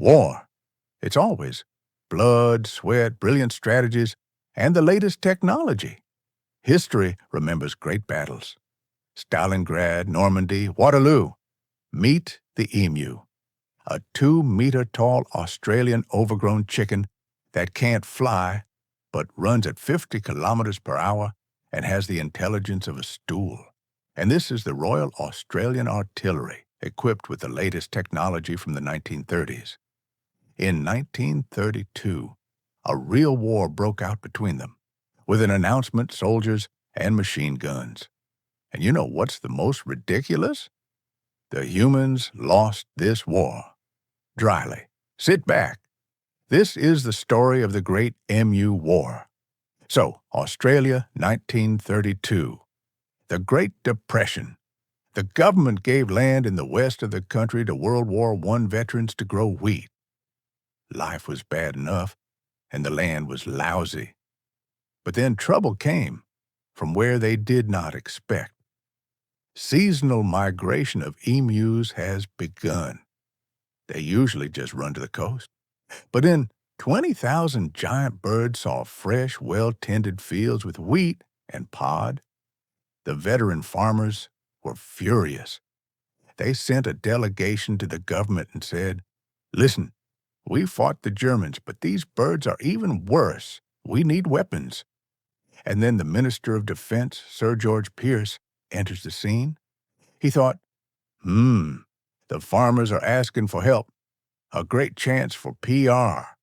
War. It's always blood, sweat, brilliant strategies, and the latest technology. History remembers great battles. Stalingrad, Normandy, Waterloo. Meet the emu, a 2-meter-tall Australian overgrown chicken that can't fly but runs at 50 kilometers per hour and has the intelligence of a stool. And this is the Royal Australian Artillery, equipped with the latest technology from the 1930s. In 1932, a real war broke out between them, with an announcement, soldiers, and machine guns. And you know what's the most ridiculous? The humans lost this war. Dryly. Sit back. This is the story of the Great Emu War. So, Australia, 1932. The Great Depression. The government gave land in the west of the country to World War I veterans to grow wheat. Life was bad enough, and the land was lousy. But then trouble came from where they did not expect. Seasonal migration of emus has begun. They usually just run to the coast. But then 20,000 giant birds saw fresh, well-tended fields with wheat and pod. The veteran farmers were furious. They sent a delegation to the government and said, "Listen, we fought the Germans, but these birds are even worse. We need weapons." And then the Minister of Defense, Sir George Pierce, enters the scene. He thought, the farmers are asking for help. A great chance for PR.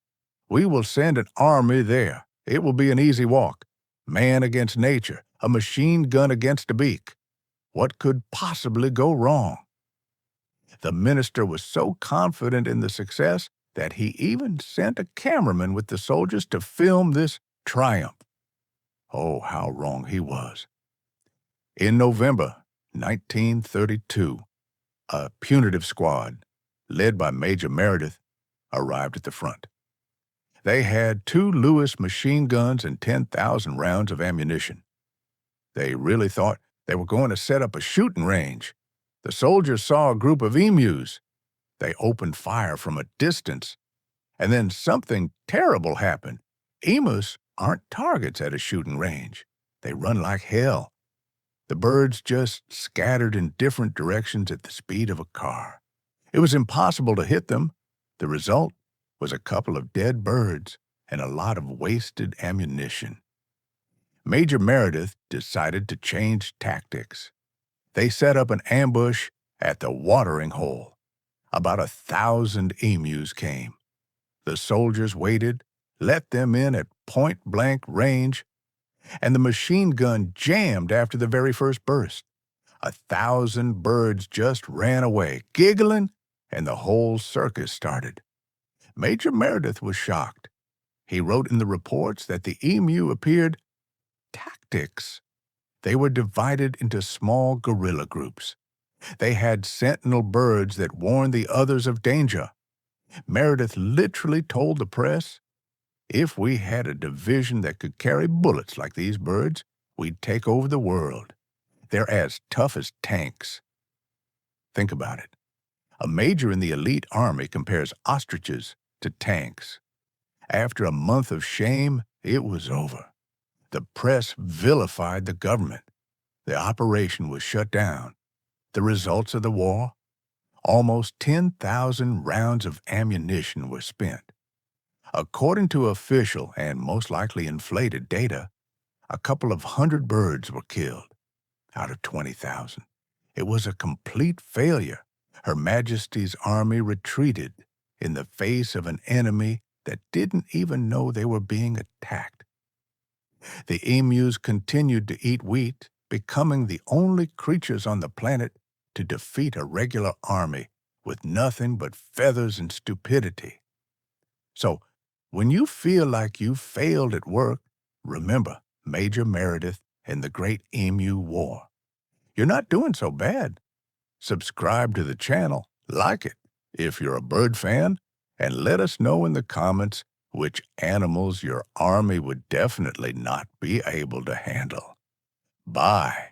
We will send an army there. It will be an easy walk. Man against nature, a machine gun against a beak. What could possibly go wrong? The minister was so confident in the success that he even sent a cameraman with the soldiers to film this triumph. Oh, how wrong he was. In November 1932, a punitive squad, led by Major Meredith, arrived at the front. They had 2 Lewis machine guns and 10,000 rounds of ammunition. They really thought they were going to set up a shooting range. The soldiers saw a group of emus. They opened fire from a distance. And then something terrible happened. Emus aren't targets at a shooting range. They run like hell. The birds just scattered in different directions at the speed of a car. It was impossible to hit them. The result was a couple of dead birds and a lot of wasted ammunition. Major Meredith decided to change tactics. They set up an ambush at the watering hole. About 1,000 emus came. The soldiers waited, let them in at point-blank range, and the machine gun jammed after the very first burst. 1,000 birds just ran away, giggling, and the whole circus started. Major Meredith was shocked. He wrote in the reports that the emu appeared tactics. They were divided into small guerrilla groups. They had sentinel birds that warned the others of danger. Meredith literally told the press, "If we had a division that could carry bullets like these birds, we'd take over the world. They're as tough as tanks." Think about it. A major in the elite army compares ostriches to tanks. After a month of shame, it was over. The press vilified the government. The operation was shut down. The results of the war? Almost 10,000 rounds of ammunition were spent. According to official and most likely inflated data, a couple of hundred birds were killed out of 20,000. It was a complete failure. Her Majesty's army retreated in the face of an enemy that didn't even know they were being attacked. The emus continued to eat wheat, becoming the only creatures on the planet to defeat a regular army with nothing but feathers and stupidity. So, when you feel like you failed at work, remember Major Meredith and the Great Emu War. You're not doing so bad. Subscribe to the channel, like it if you're a bird fan, and let us know in the comments which animals your army would definitely not be able to handle. Bye.